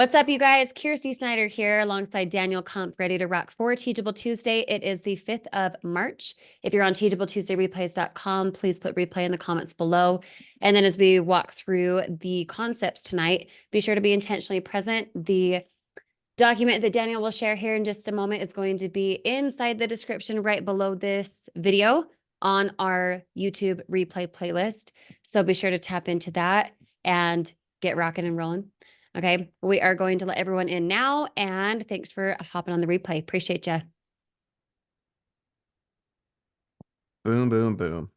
What's up, you guys? Kirsty Snyder here alongside Daniel Kump, ready to rock for Teachable Tuesday. It is the 5th of March. If you're on teachabletuesdayreplays.com, please put replay in the comments below. And then as we walk through the concepts tonight, be sure to be intentionally present. The document that Daniel will share here in just a moment is going to be inside the description right below this video on our YouTube replay playlist. So be sure to tap into that and get rocking and rolling. Okay, we are going to let everyone in now, and thanks for hopping on the replay. Appreciate you. Boom, boom, boom.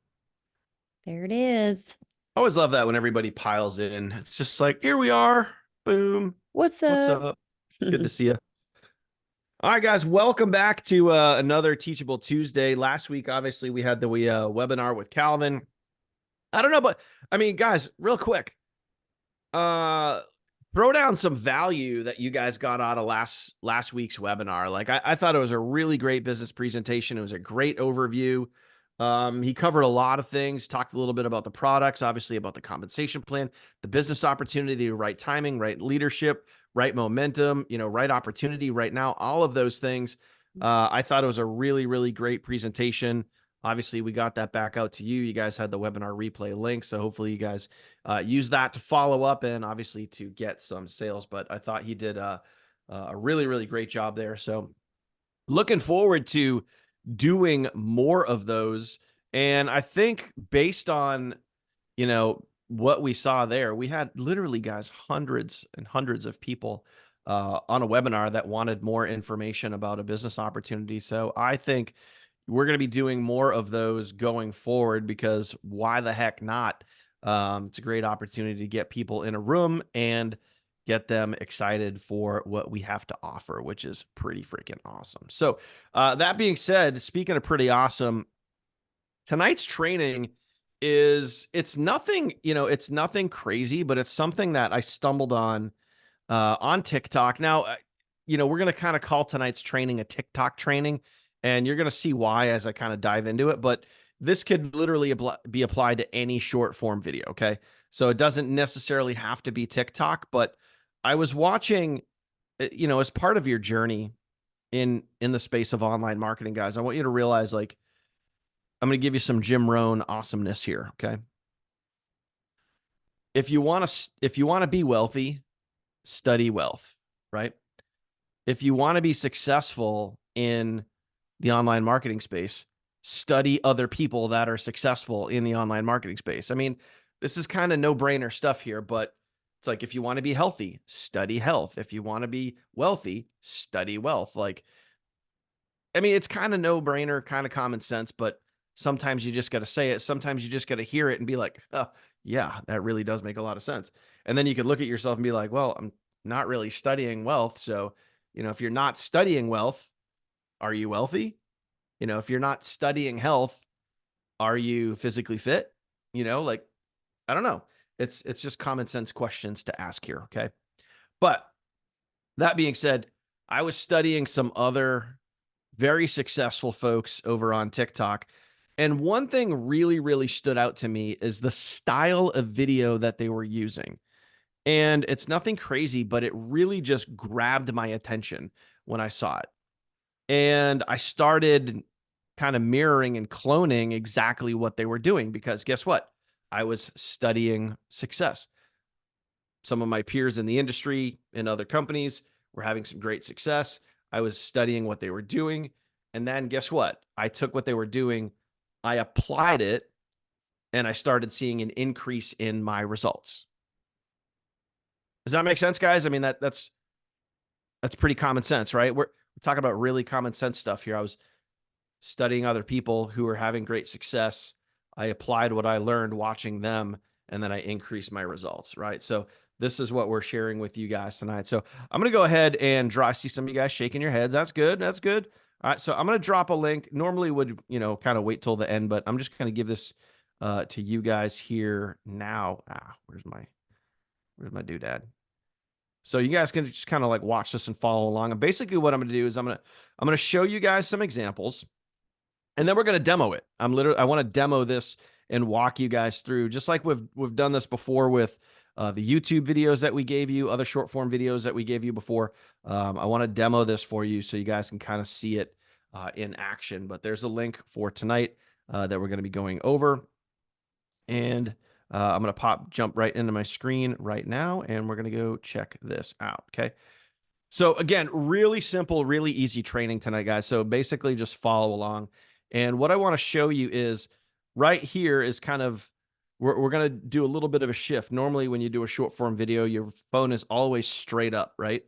There it is. I always love that when everybody piles in. It's just like, here we are. Boom. What's What's up? up? Good to see you. All right, guys, welcome back to another Teachable Tuesday. Last week, obviously, we had the webinar with Calvin. I don't know, but I mean, guys, real quick, throw down some value that you guys got out of last week's webinar. Like, I thought it was a really great business presentation. It was a great overview. He covered a lot of things, talked a little bit about the products, obviously about the compensation plan, the business opportunity, right timing, right leadership, right momentum, right opportunity right now, all of those things. I thought it was a really, really great presentation. Obviously, we got that back out to you. You guys had the webinar replay link, so hopefully you guys use that to follow up and obviously to get some sales. But I thought he did a really, really great job there. So looking forward to doing more of those. And I think based on, what we saw there, we had literally, guys, hundreds and hundreds of people on a webinar that wanted more information about a business opportunity. So I think we're going to be doing more of those going forward because why the heck not? It's a great opportunity to get people in a room and get them excited for what we have to offer, which is pretty freaking awesome. So that being said, speaking of pretty awesome, tonight's training it's nothing, it's nothing crazy, but it's something that I stumbled on TikTok. Now, we're going to kind of call tonight's training a TikTok training, and you're going to see why as I kind of dive into it. But this could literally be applied to any short form video. Okay. So it doesn't necessarily have to be TikTok, but I was watching, as part of your journey in the space of online marketing, guys, I want you to realize, like, I'm going to give you some Jim Rohn awesomeness here. Okay. If you want to be wealthy, study wealth, right? If you want to be successful in the online marketing space, study other people that are successful in the online marketing space. I mean, this is kind of no-brainer stuff here, but it's like, if you want to be healthy, study health. If you want to be wealthy, study wealth. Like, I mean, it's kind of no-brainer, kind of common sense, but sometimes you just got to say it. Sometimes you just got to hear it and be like, oh, yeah, that really does make a lot of sense. And then you could look at yourself and be like, well, I'm not really studying wealth. So, if you're not studying wealth, are you wealthy? If you're not studying health, are you physically fit? Like, I don't know. It's just common sense questions to ask here. Okay. But that being said, I was studying some other very successful folks over on TikTok. And one thing really, really stood out to me is the style of video that they were using. And it's nothing crazy, but it really just grabbed my attention when I saw it. And I started kind of mirroring and cloning exactly what they were doing, because guess what? I was studying success. Some of my peers in the industry in other companies were having some great success. I was studying what they were doing. And then guess what? I took what they were doing, I applied it, and I started seeing an increase in my results. Does that make sense, guys? I mean, that's pretty common sense, right? We're talking about really common sense stuff here. I was studying other people who were having great success. I applied what I learned watching them, and then I increased my results, right? So this is what we're sharing with you guys tonight. So I'm going to go ahead and draw. I see some of you guys shaking your heads. That's good. That's good. All right. So I'm going to drop a link. Normally would, kind of wait till the end, but I'm just going to give this to you guys here now. Where's my doodad? So you guys can just kind of like watch this and follow along. And basically what I'm going to do is I'm going to show you guys some examples, and then we're going to demo it. I want to demo this and walk you guys through, just like we've done this before with the YouTube videos that we gave you, other short form videos that we gave you before. I want to demo this for you so you guys can kind of see it in action. But there's a link for tonight that we're going to be going over. And I'm going to jump right into my screen right now, and we're going to go check this out. Okay. So again, really simple, really easy training tonight, guys. So basically just follow along. And what I want to show you is right here is kind of, we're going to do a little bit of a shift. Normally when you do a short form video, your phone is always straight up, right?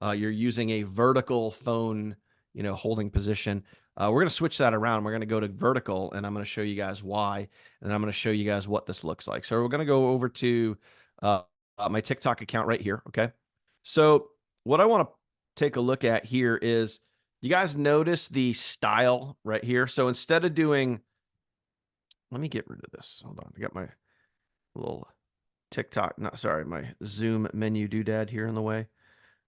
You're using a vertical phone, holding position. We're going to switch that around. We're going to go to vertical, and I'm going to show you guys why. And I'm going to show you guys what this looks like. So we're going to go over to my TikTok account right here. Okay. So what I want to take a look at here is, you guys notice the style right here. So instead of doing, let me get rid of this. Hold on. I got my little TikTok, my Zoom menu doodad here in the way.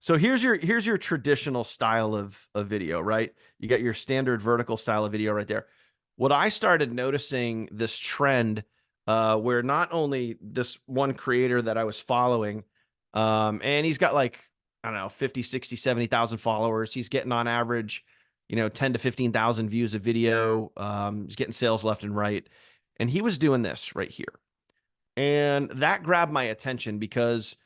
So here's your traditional style of video, right? You got your standard vertical style of video right there. What I started noticing this trend where not only this one creator that I was following, and he's got like, I don't know, 50, 60, 70,000 followers. He's getting on average, 10 to 15,000 views a video. He's getting sales left and right. And he was doing this right here. And that grabbed my attention because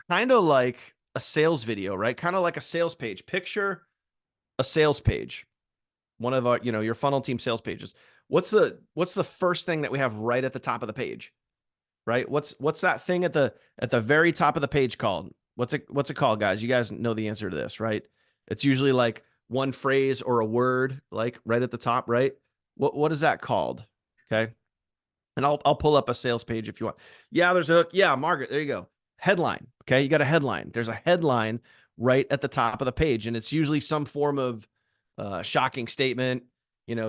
kind of like a sales video, right? Kind of like a sales page. Picture a sales page. One of our, your funnel team sales pages. What's the first thing that we have right at the top of the page? Right? What's that thing at the very top of the page called? What's it called, guys? You guys know the answer to this, right? It's usually like one phrase or a word, like right at the top, right? What is that called? Okay. And I'll pull up a sales page if you want. Yeah, Margaret, there you go. Headline. Okay, you got a headline. There's a headline right at the top of the page, and it's usually some form of shocking statement,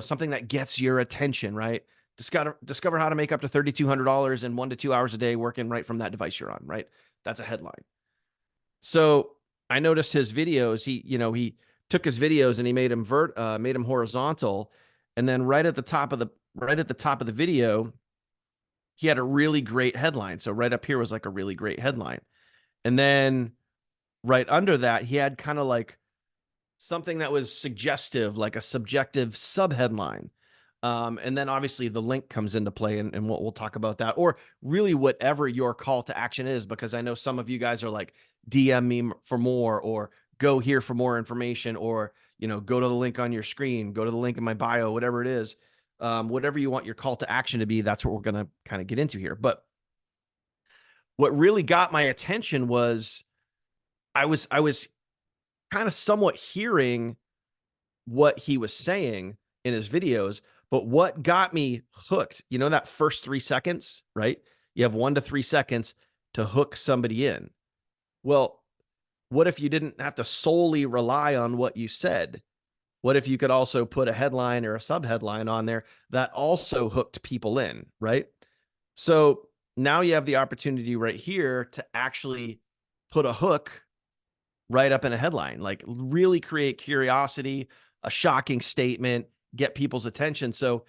something that gets your attention, right? Discover how to make up to $3,200 in 1 to 2 hours a day working right from that device you're on, right? That's a headline. So I noticed his videos. He took his videos and he made them horizontal, and then right at the top of the video, he had a really great headline. So right up here was like a really great headline. And then right under that, he had kind of like something that was suggestive, like a subjective subheadline. And then obviously the link comes into play, and we'll talk about that, or really whatever your call to action is, because I know some of you guys are like, DM me for more, or go here for more information, or, go to the link on your screen, go to the link in my bio, whatever it is. Whatever you want your call to action to be, that's what we're going to kind of get into here. But what really got my attention was I was kind of somewhat hearing what he was saying in his videos, but what got me hooked, that first 3 seconds, right? You have 1 to 3 seconds to hook somebody in. Well, what if you didn't have to solely rely on what you said? What if you could also put a headline or a subheadline on there that also hooked people in, right? So now you have the opportunity right here to actually put a hook right up in a headline, like really create curiosity, a shocking statement, get people's attention. So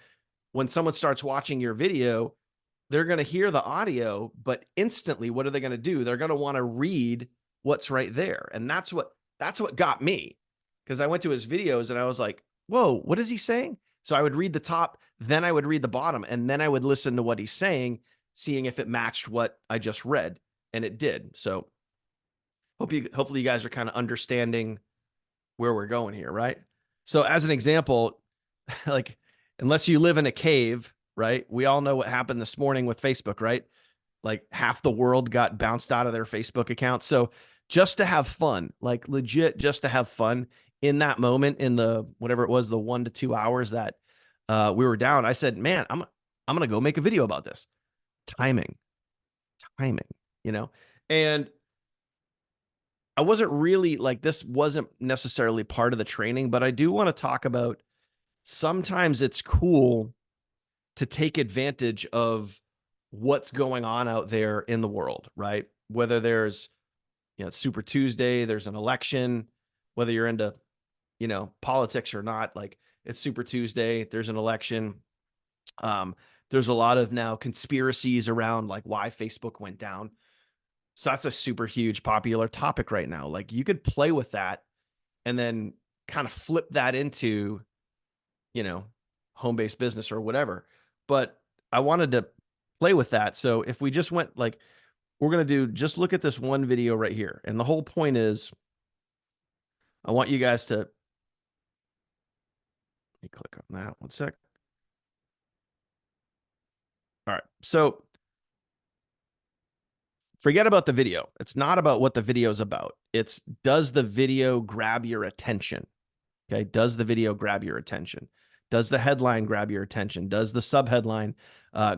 when someone starts watching your video, they're going to hear the audio, but instantly, what are they going to do? They're going to want to read what's right there. And that's what got me, because I went to his videos and I was like, whoa, what is he saying? So I would read the top, then I would read the bottom, and then I would listen to what he's saying, seeing if it matched what I just read. And it did. So hopefully you guys are kind of understanding where we're going here, right? So as an example, like, unless you live in a cave, right? We all know what happened this morning with Facebook, right? Like half the world got bounced out of their Facebook account. So just to have fun, like legit, just to have fun in that moment, in the, whatever it was, the 1 to 2 hours that we were down, I said, man, I'm going to go make a video about this. Timing, and I wasn't really like, this wasn't necessarily part of the training, but I do want to talk about, sometimes it's cool to take advantage of what's going on out there in the world, right? Whether there's, it's Super Tuesday, there's an election, whether you're into, politics or not, like it's Super Tuesday, there's an election. There's a lot of now conspiracies around like why Facebook went down. So that's a super huge popular topic right now. Like you could play with that and then kind of flip that into, you know, home-based business or whatever. But I wanted to play with that. So if we just went like, we're going to do, just look at this one video right here. And the whole point is, I want you guys to, let me click on that one sec. All right. So forget about the video. It's not about what the video is about. It's, does the video grab your attention? Okay. Does the video grab your attention? Does the headline grab your attention? Does the subheadline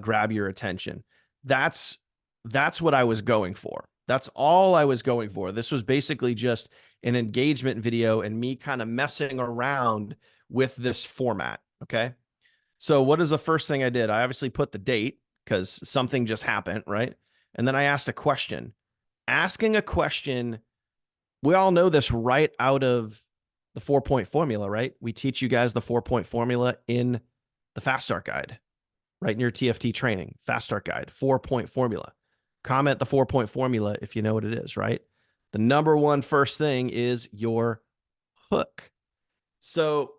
grab your attention? That's what I was going for. That's all I was going for. This was basically just an engagement video and me kind of messing around with this format. Okay. So what is the first thing I did? I obviously put the date because something just happened, right? And then I asked a question. Asking a question, we all know this right out of the 4-point formula, right? We teach you guys the 4-point formula in the Fast Start Guide, right? In your TFT training, Fast Start Guide, 4-point formula. Comment the 4-point formula if you know what it is, right? The number one first thing is your hook. So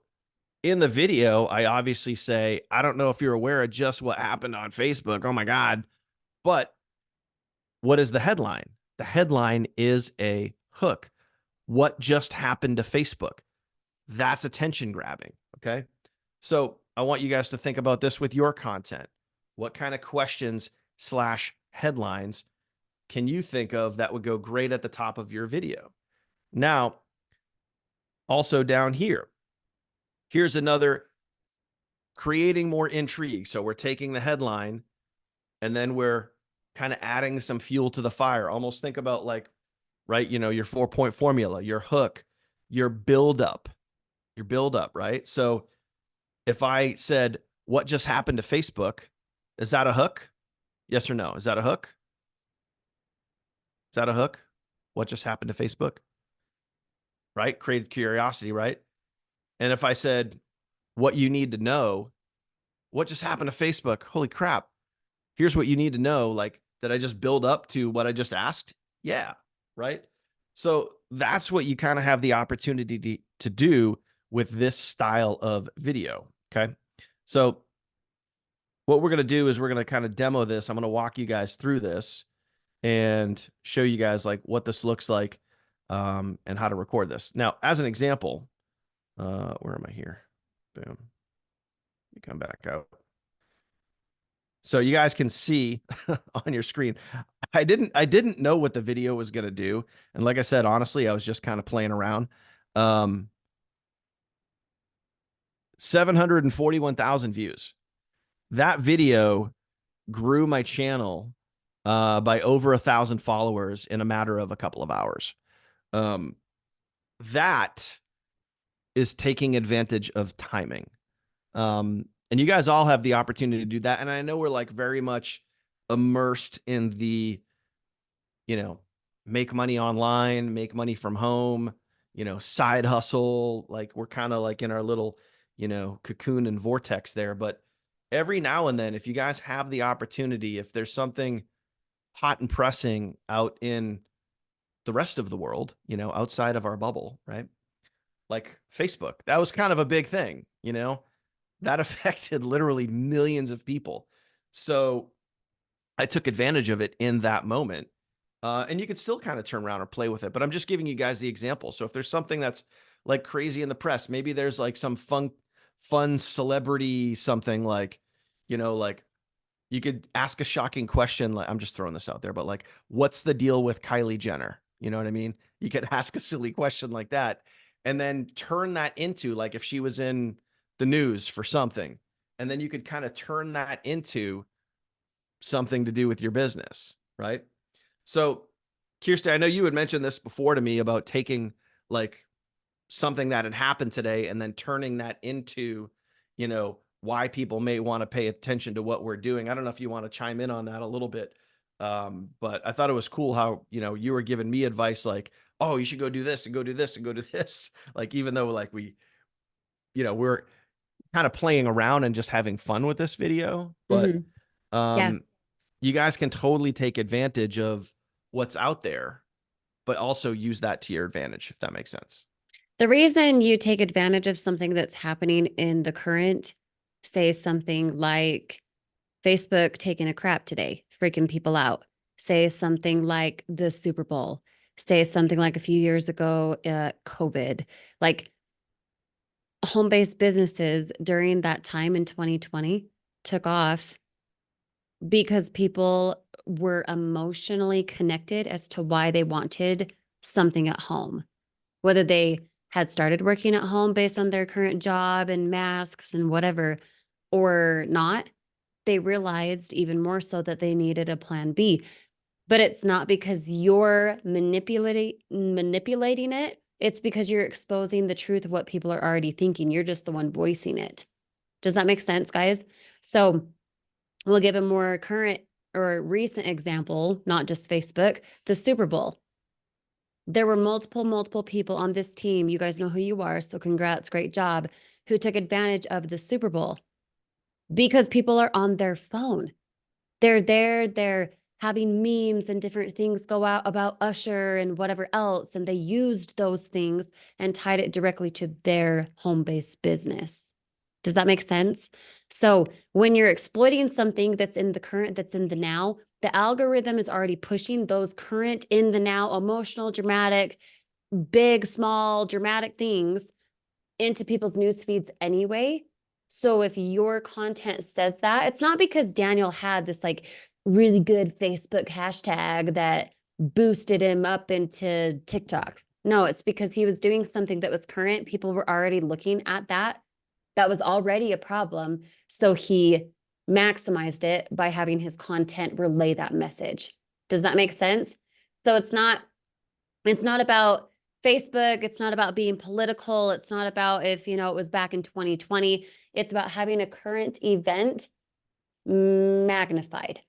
in the video, I obviously say, I don't know if you're aware of just what happened on Facebook. Oh my God. But what is the headline? The headline is a hook. What just happened to Facebook? That's attention grabbing. Okay. So I want you guys to think about this with your content. What kind of questions / headlines can you think of that would go great at the top of your video? Now, also down here, here's another, creating more intrigue. So we're taking the headline and then we're kind of adding some fuel to the fire. Almost think about like, right, you know, your 4-point formula, your hook, your build up, right? So if I said, what just happened to Facebook? Is that a hook? Yes or no? Is that a hook? Is that a hook? What just happened to Facebook? Right? Created curiosity, right? And if I said, what you need to know, what just happened to Facebook? Holy crap. Here's what you need to know. Like, did I just build up to what I just asked? Yeah. Right. So that's what you kind of have the opportunity to do with this style of video. Okay. So what we're going to do is we're going to kind of demo this. I'm going to walk you guys through this and show you guys like what this looks like and how to record this. Now, as an example, where am I here? Boom. Let me come back out. So you guys can see on your screen. I didn't know what the video was going to do. And like I said, honestly, I was just kind of playing around. 741,000 views. That video grew my channel by over 1,000 followers in a matter of a couple of hours. That is taking advantage of timing. And you guys all have the opportunity to do that. And I know we're like very much immersed in the, you know, make money online, make money from home, you know, side hustle. Like we're kind of like in our little, you know, cocoon and vortex there. But every now and then, if you guys have the opportunity, if there's something hot and pressing out in the rest of the world, you know, outside of our bubble, right? Like Facebook, that was kind of a big thing, you know, that affected literally millions of people. So I took advantage of it in that moment. And you could still kind of turn around or play with it, but I'm just giving you guys the example. So if there's something that's like crazy in the press, maybe there's like some fun celebrity, something like, you know, like you could ask a shocking question. Like, I'm just throwing this out there, but like, what's the deal with Kylie Jenner? You know what I mean? You could ask a silly question like that and then turn that into like, if she was in the news for something, and then you could kind of turn that into something to do with your business, right? So Kirsty, I know you had mentioned this before to me about taking like something that had happened today and then turning that into, you know, why people may want to pay attention to what we're doing. I don't know if you want to chime in on that a little bit. But I thought it was cool how, you know, you were giving me advice like, oh, you should go do this and go do this and go do this. Like, even though like we, you know, we're kind of playing around and just having fun with this video, but Mhm. Yeah. you guys can totally take advantage of what's out there, but also use that to your advantage, if that makes sense. The reason you take advantage of something that's happening in the current, say something like Facebook taking a crap today, freaking people out. Say something like the Super Bowl. Say something like a few years ago, COVID. Like home-based businesses during that time in 2020 took off because people were emotionally connected as to why they wanted something at home, whether they had started working at home based on their current job and masks and whatever, or not. They realized even more so that they needed a plan B. But it's not because you're manipulating it. It's because you're exposing the truth of what people are already thinking. You're just the one voicing it. Does that make sense, guys? So we'll give a more current or recent example, not just Facebook, the Super Bowl. There were multiple people on this team. You guys know who you are. So congrats, great job, who took advantage of the Super Bowl because people are on their phone. They're there, they're having memes and different things go out about Usher and whatever else, and they used those things and tied it directly to their home-based business. Does that make sense? So when you're exploiting something that's in the current, that's in the now, the algorithm is already pushing those current, in the now, emotional, dramatic, big, small, dramatic things into people's news feeds anyway. So if your content says that, it's not because Daniel had this like really good Facebook hashtag that boosted him up into TikTok. No, it's because he was doing something that was current. People were already looking at that. That was already a problem. So he maximized it by having his content relay that message. Does that make sense? So it's not about Facebook. It's not about being political. It's not about if, it was back in 2020. It's about having a current event magnified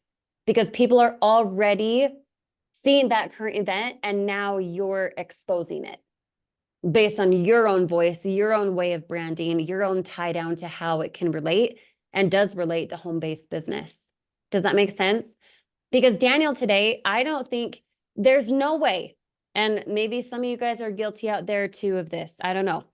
because people are already seeing that current event and now you're exposing it based on your own voice, your own way of branding, your own tie down to how it can relate and does relate to home-based business. Does that make sense? Because Daniel today, I don't think there's no way, and maybe some of you guys are guilty out there too of this. I don't know.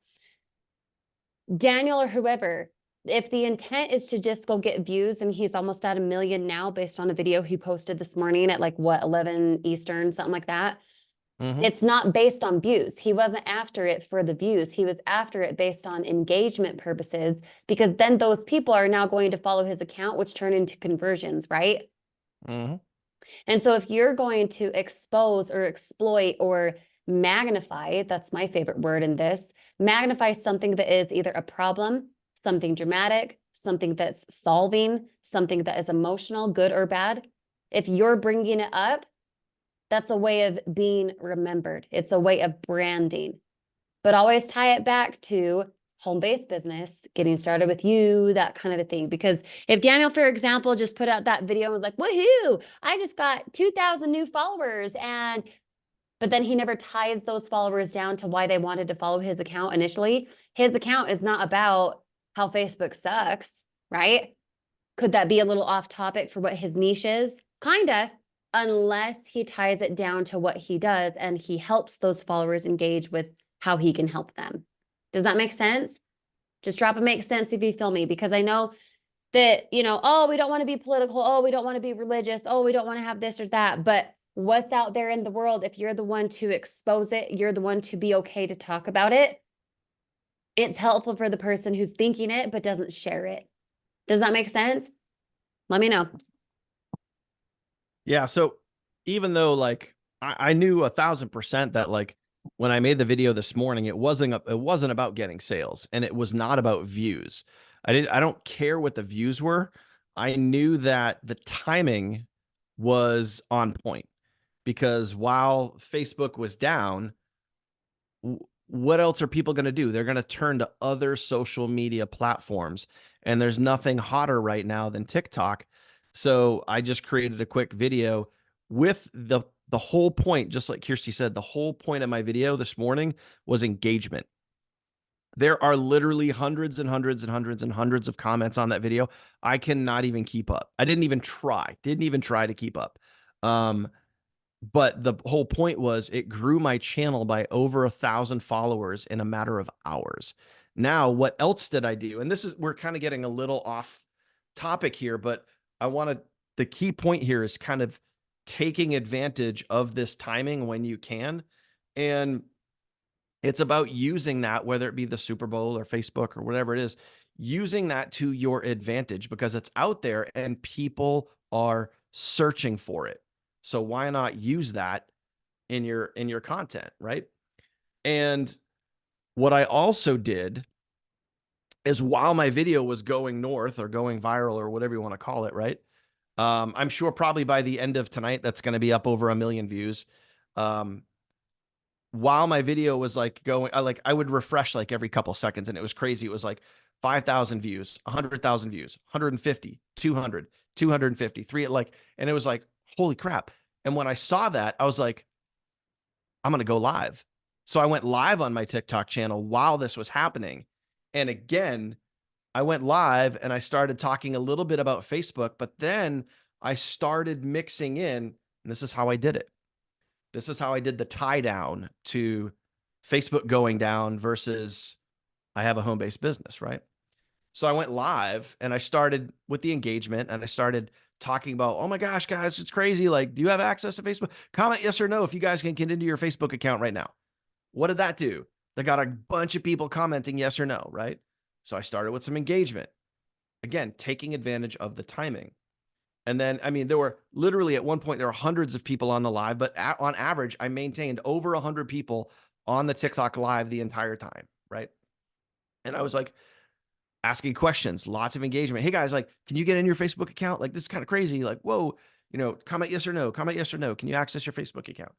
Daniel or whoever, if the intent is to just go get views, and he's almost at 1 million now based on a video he posted this morning at like what, 11 Eastern, something like that. It's not based on views. He wasn't after it for the views. He was after it based on engagement purposes, because then those people are now going to follow his account, which turn into conversions, right? And so if you're going to expose or exploit or magnify, that's my favorite word in this, magnify something that is either a problem, something dramatic, something that's solving, something that is emotional, good or bad. If you're bringing it up, that's a way of being remembered. It's a way of branding. But always tie it back to home-based business, getting started with you, that kind of a thing. Because if Daniel, for example, just put out that video and was like, woohoo, I just got 2,000 new followers, but then he never ties those followers down to why they wanted to follow his account initially. His account is not about how Facebook sucks, right? Could that be a little off topic for what his niche is? Kinda, unless he ties it down to what he does and he helps those followers engage with how he can help them. Does that make sense? Just drop a make sense if you feel me, because I know that, oh, we don't want to be political. Oh, we don't want to be religious. Oh, we don't want to have this or that. But what's out there in the world, if you're the one to expose it, you're the one to be okay to talk about it. It's helpful for the person who's thinking it, but doesn't share it. Does that make sense? Let me know. Yeah. So even though like I knew 1,000% that like when I made the video this morning, it wasn't about getting sales and it was not about views. I don't care what the views were. I knew that the timing was on point because while Facebook was down, what else are people going to do? They're going to turn to other social media platforms, and there's nothing hotter right now than TikTok. So I just created a quick video with the whole point, just like Kirsty said, the whole point of my video this morning was engagement. There are literally hundreds and hundreds and hundreds and hundreds of comments on that video. I cannot even keep up. I didn't even try to keep up. But the whole point was it grew my channel by over 1,000 followers in a matter of hours. Now, what else did I do? And this is, we're kind of getting a little off topic here, but the key point here is kind of taking advantage of this timing when you can. And it's about using that, whether it be the Super Bowl or Facebook or whatever it is, using that to your advantage because it's out there and people are searching for it. So why not use that in your content, right? And what I also did is while my video was going north or going viral or whatever you want to call it, right? I'm sure probably by the end of tonight, that's going to be up over 1 million views. While my video was like going, I would refresh like every couple seconds and it was crazy. It was like 5,000 views, 100,000 views, 150, 200, 250, three, like, and it was like, holy crap. And when I saw that, I was like, I'm going to go live. So I went live on my TikTok channel while this was happening. And again, I went live and I started talking a little bit about Facebook, but then I started mixing in, and this is how I did it. This is how I did the tie down to Facebook going down versus I have a home-based business, right? So I went live and I started with the engagement and I started talking about, oh my gosh, guys, it's crazy. Like, do you have access to Facebook? Comment yes or no if you guys can get into your Facebook account right now. What did that do? They got a bunch of people commenting yes or no, right? So I started with some engagement. Again, taking advantage of the timing. And then, I mean, there were literally at one point, there were hundreds of people on the live, but on average, I maintained over 100 people on the TikTok live the entire time, right? And I was like, asking questions, lots of engagement. Hey guys, like, can you get in your Facebook account? Like, this is kind of crazy. Like, whoa, you know, comment yes or no, comment yes or no. Can you access your Facebook account?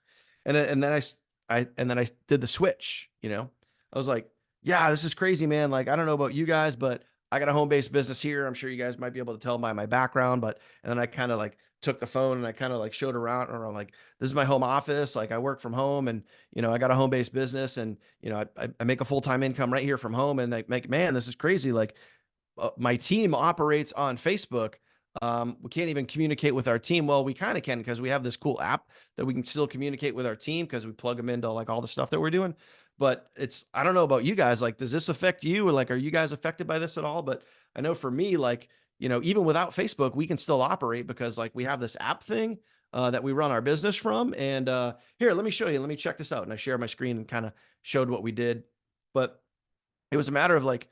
And then I did the switch, you know, I was like, yeah, this is crazy, man. Like, I don't know about you guys, but I got a home-based business here. I'm sure you guys might be able to tell by my background, but, and then I kind of like took the phone and I kind of like showed around and I'm like, this is my home office. Like I work from home and, you know, I got a home-based business and, you know, I make a full-time income right here from home and like, man, this is crazy. Like, my team operates on Facebook. We can't even communicate with our team. Well, we kind of can because we have this cool app that we can still communicate with our team because we plug them into like all the stuff that we're doing. But it's, I don't know about you guys. Like, does this affect you? Or like, are you guys affected by this at all? But I know for me, like, you know, even without Facebook, we can still operate because like we have this app thing that we run our business from. And here, let me show you. Let me check this out. And I shared my screen and kind of showed what we did. But it was a matter of like,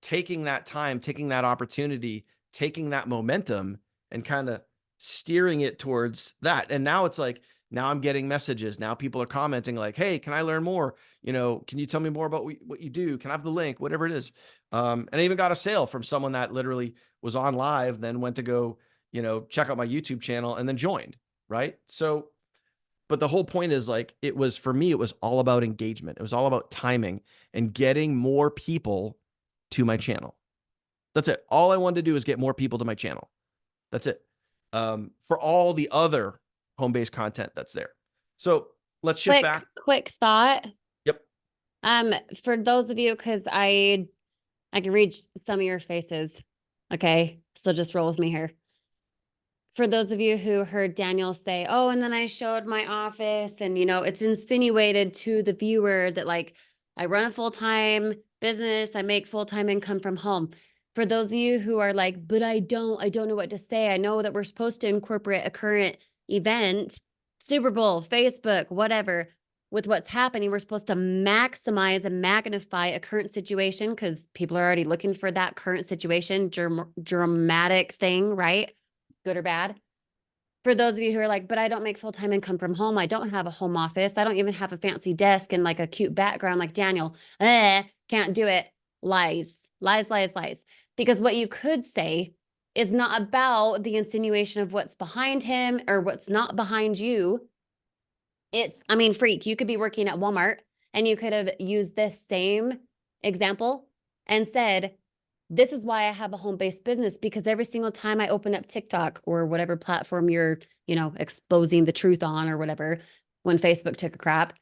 taking that time, taking that opportunity, taking that momentum and kind of steering it towards that. And now it's like, now I'm getting messages. Now people are commenting like, hey, can I learn more? You know, can you tell me more about what you do? Can I have the link? Whatever it is. And I even got a sale from someone that literally was on live, then went to go, you know, check out my YouTube channel and then joined. Right. So, but the whole point is like, it was, for me, it was all about engagement. It was all about timing and getting more people to my channel. That's it. All I wanted to do is get more people to my channel. That's it. For all the other home-based content that's there. So let's shift back. Quick thought. Yep. For those of you, because I can read some of your faces. Okay. So just roll with me here. For those of you who heard Daniel say, oh, and then I showed my office and, you know, it's insinuated to the viewer that like I run a full-time business, I make full-time income from home. For those of you who are like, but I don't know what to say. I know that we're supposed to incorporate a current event, Super Bowl, Facebook, whatever. With what's happening, we're supposed to maximize and magnify a current situation because people are already looking for that current situation, dramatic thing, right? Good or bad. For those of you who are like, but I don't make full-time income from home. I don't have a home office. I don't even have a fancy desk and like a cute background like Daniel. Can't do it. Lies, lies, lies, lies. Because what you could say is not about the insinuation of what's behind him or what's not behind you. It's, I mean, freak, you could be working at Walmart and you could have used this same example and said, this is why I have a home-based business, because every single time I open up TikTok or whatever platform you're, you know, exposing the truth on or whatever, when Facebook took a crap,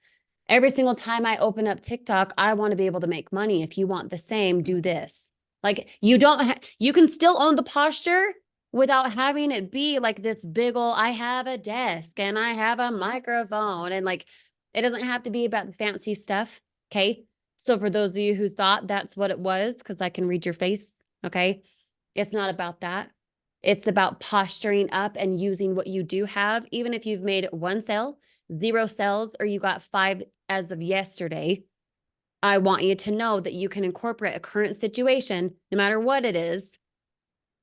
Every single time I open up TikTok, I want to be able to make money. If you want the same, do this. Like you don't, you can still own the posture without having it be like this big ol' I have a desk and I have a microphone and like it doesn't have to be about the fancy stuff. Okay. So for those of you who thought that's what it was, because I can read your face, okay, it's not about that. It's about posturing up and using what you do have, even if you've made one sale, 0 sales, or you got 5 as of yesterday. I want you to know that you can incorporate a current situation, no matter what it is.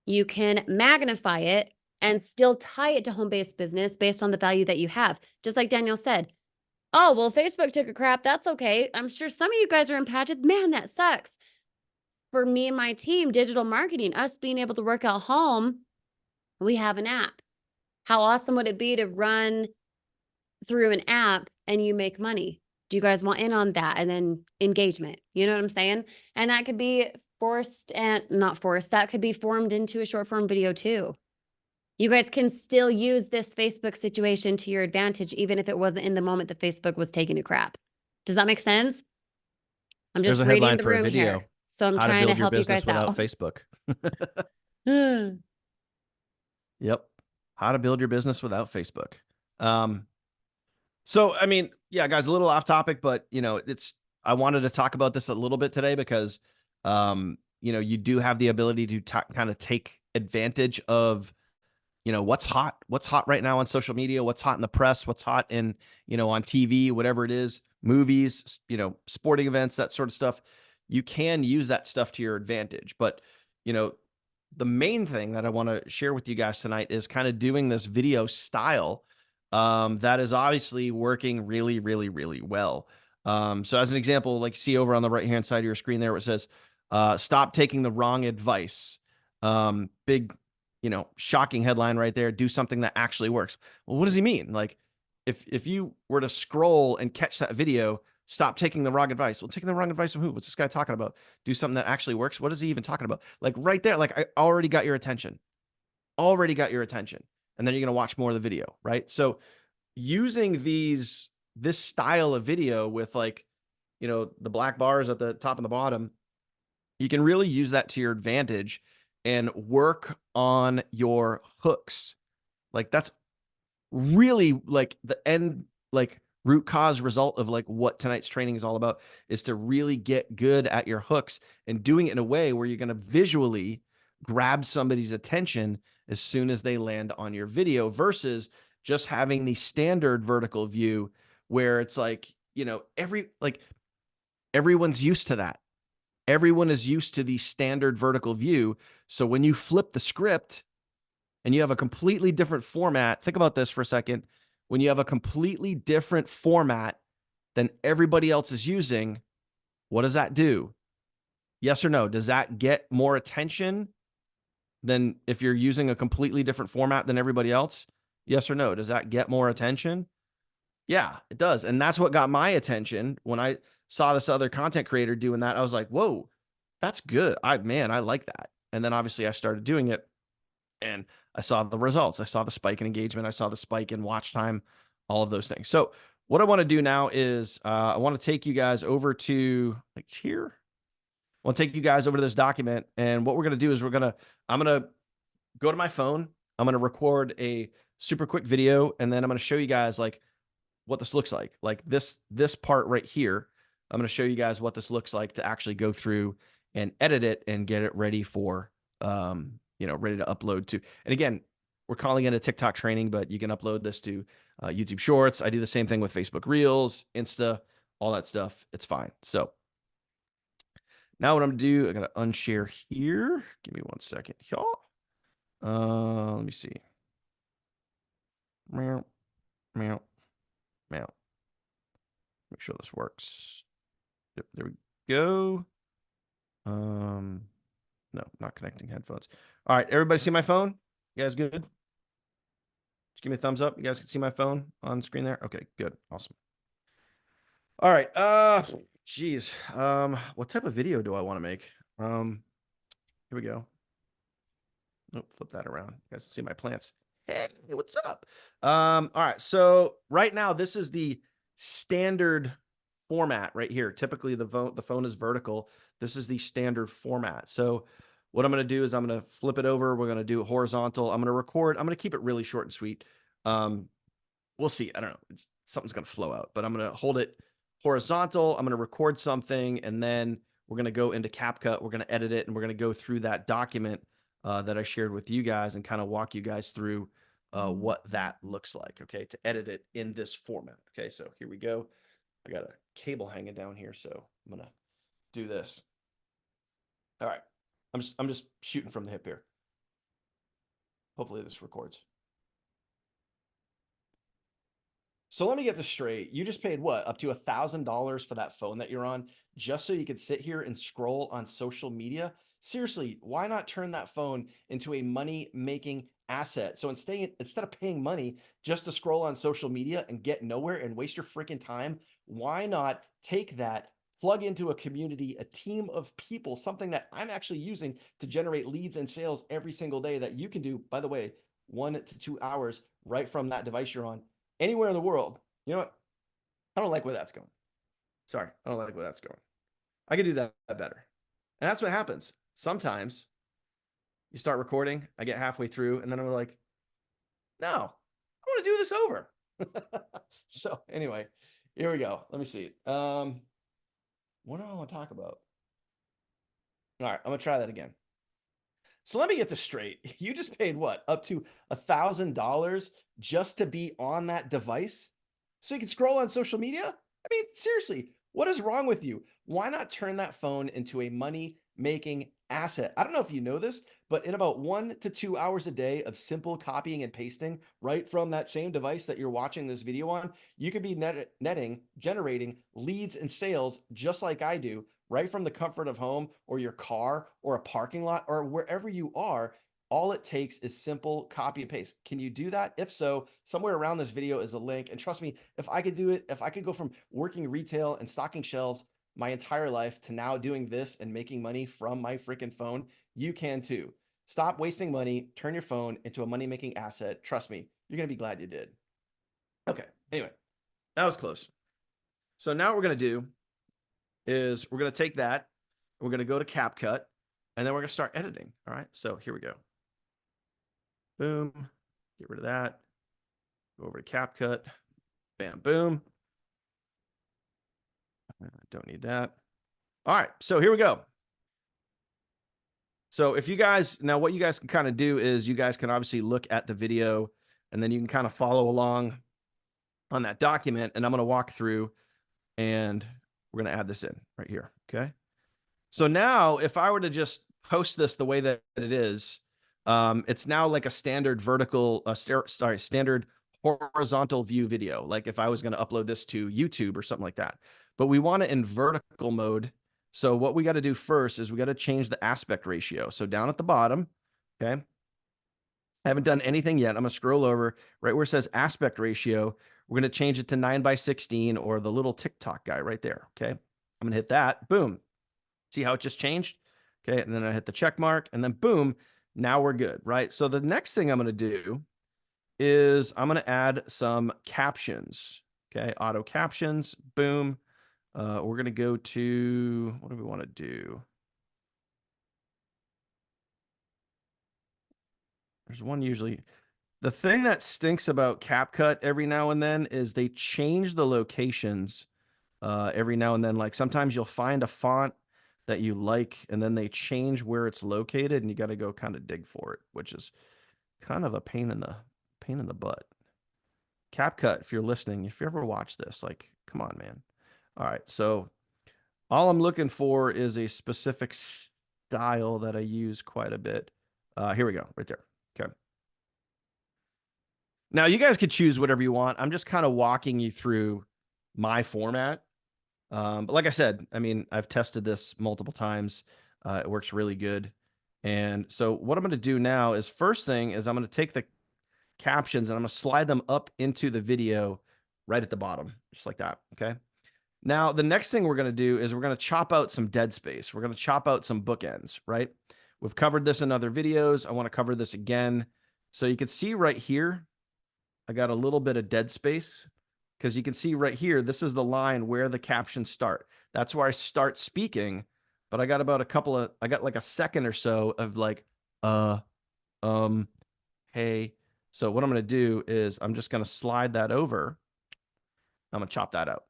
You can magnify it and still tie it to home-based business based on the value that you have. Just like Daniel said, oh, well, Facebook took a crap. That's okay. I'm sure some of you guys are impacted. Man, that sucks. For me and my team, digital marketing, us being able to work at home, we have an app. How awesome would it be to run through an app and you make money? Do you guys want in on that? And then engagement, you know what I'm saying? And that could be forced and not forced. That could be formed into a short form video too. You guys can still use this Facebook situation to your advantage, even if it wasn't in the moment that Facebook was taking a crap. Does that make sense? I'm There's just a reading headline the for a room video. here. So I'm How to trying to build your help you business guys without out. Facebook. Yep. How to build your business without Facebook. So, I mean, yeah, guys, a little off topic, but I wanted to talk about this a little bit today because, you do have the ability to kind of take advantage of, what's hot right now on social media, what's hot in the press, what's hot in, on TV, whatever it is, movies, sporting events, that sort of stuff. You can use that stuff to your advantage. But, the main thing that I want to share with you guys tonight is kind of doing this video style that is obviously working really, really, really well. So as an example, like see over on the right-hand side of your screen there, where it says, stop taking the wrong advice. Big, shocking headline right there. Do something that actually works. Well, what does he mean? Like if you were to scroll and catch that video, stop taking the wrong advice. Well, taking the wrong advice from who? What's this guy talking about? Do something that actually works. What is he even talking about? Like right there, like I already got your attention. Already got your attention. And then you're going to watch more of the video, right? So using this style of video with like, the black bars at the top and the bottom, you can really use that to your advantage and work on your hooks. Like that's really like the end, like root cause result of like what tonight's training is all about, is to really get good at your hooks and doing it in a way where you're going to visually grab somebody's attention as soon as they land on your video versus just having the standard vertical view where it's like, everyone's used to that. Everyone is used to the standard vertical view. So when you flip the script and you have a completely different format, think about this for a second. When you have a completely different format than everybody else is using, what does that do? Yes or no? Does that get more attention than if you're using a completely different format than everybody else? Yes or no? Does that get more attention? Yeah, it does. And that's what got my attention when I saw this other content creator doing that. I was like, whoa, that's good. I like that. And then obviously I started doing it and I saw the results. I saw the spike in engagement. I saw the spike in watch time, all of those things. So what I want to do now is I want to take you guys over to like here. I want to take you guys over to this document. And what we're going to do is I'm going to go to my phone. I'm going to record a super quick video. And then I'm going to show you guys like what this looks like this part right here. I'm going to show you guys what this looks like to actually go through and edit it and get it ready for, ready to upload to. And again, we're calling it a TikTok training, but you can upload this to YouTube Shorts. I do the same thing with Facebook Reels, Insta, all that stuff. It's fine. So now what I'm going to do, I got to unshare here. Give me 1 second, y'all. Let me see. Meow, meow, meow. Make sure this works. Yep, there we go. No, not connecting headphones. All right, everybody see my phone? You guys good? Just give me a thumbs up. You guys can see my phone on screen there? Okay, good. Awesome. All right. Geez. What type of video do I want to make? Here we go. Nope, flip that around. You guys can see my plants. Hey, what's up? All right. So right now, this is the standard format right here. Typically the phone is vertical. This is the standard format. So what I'm going to do is I'm going to flip it over. We're going to do it horizontal. I'm going to record. I'm going to keep it really short and sweet. We'll see. I don't know. Something's going to flow out, but I'm going to hold it horizontal. I'm going to record something, and then we're going to go into CapCut. We're going to edit it, and we're going to go through that document that I shared with you guys and kind of walk you guys through what that looks like, okay, to edit it in this format. Okay, so here we go. I got a cable hanging down here, so I'm going to do this. All right. I'm just shooting from the hip here. Hopefully this records. So let me get this straight. You just paid what? Up to $1,000 for that phone that you're on just so you could sit here and scroll on social media? Seriously, why not turn that phone into a money-making asset? So instead of paying money just to scroll on social media and get nowhere and waste your freaking time, why not take that, plug into a community, a team of people, something that I'm actually using to generate leads and sales every single day that you can do, by the way, 1 to 2 hours right from that device you're on anywhere in the world. You know what? I don't like where that's going. Sorry, I don't like where that's going. I could do that better. And that's what happens. Sometimes you start recording, I get halfway through, and then I'm like, no, I want to do this over. So anyway, here we go. Let me see. What do I want to talk about? All right, I'm gonna try that again. So let me get this straight. You just paid what? Up to $1,000 just to be on that device so you can scroll on social media? I mean, seriously, what is wrong with you? Why not turn that phone into a money-making asset? I don't know if you know this, but in about 1 to 2 hours a day of simple copying and pasting right from that same device that you're watching this video on, you could be generating leads and sales just like I do right from the comfort of home or your car or a parking lot or wherever you are. All it takes is simple copy and paste. Can you do that? If so, somewhere around this video is a link. And trust me, if I could do it, if I could go from working retail and stocking shelves my entire life to now doing this and making money from my freaking phone, you can too. Stop wasting money, turn your phone into a money-making asset. Trust me, you're going to be glad you did. Okay, anyway, that was close. So now what we're going to do is we're going to take that, we're going to go to CapCut, and then we're going to start editing. All right, so here we go. Boom, get rid of that. Go over to CapCut, bam, boom. Don't need that. All right, so here we go. So if you guys, now what you guys can kind of do is you guys can obviously look at the video and then you can kind of follow along on that document. And I'm going to walk through and we're going to add this in right here. Okay. So now if I were to just post this the way that it is, it's now like a standard vertical, standard horizontal view video. Like if I was going to upload this to YouTube or something like that, but we want it in vertical mode. So what we got to do first is we got to change the aspect ratio. So down at the bottom, okay, I haven't done anything yet. I'm going to scroll over right where it says aspect ratio. We're going to change it to 9:16 or the little TikTok guy right there. Okay. I'm going to hit that. Boom. See how it just changed? Okay. And then I hit the check mark and then boom, now we're good. Right. So the next thing I'm going to do is I'm going to add some captions. Okay. Auto captions. Boom. We're going to go to, what do we want to do? There's one usually. The thing that stinks about CapCut every now and then is they change the locations every now and then. Like sometimes you'll find a font that you like and then they change where it's located and you got to go kind of dig for it, which is kind of a pain in the butt. CapCut, if you're listening, if you ever watch this, like, come on, man. All right. So all I'm looking for is a specific style that I use quite a bit. Here we go, right there. Okay. Now you guys could choose whatever you want. I'm just kind of walking you through my format. But like I said, I mean, I've tested this multiple times. It works really good. And so what I'm going to do now is first thing is I'm going to take the captions and I'm going to slide them up into the video right at the bottom, just like that. Okay. Now, the next thing we're going to do is we're going to chop out some dead space. We're going to chop out some bookends, right? We've covered this in other videos. I want to cover this again. So you can see right here, I got a little bit of dead space. because you can see right here, this is the line where the captions start. That's where I start speaking, but I got about I got like a second or so of like, hey. So what I'm going to do is I'm just going to slide that over. I'm going to chop that out.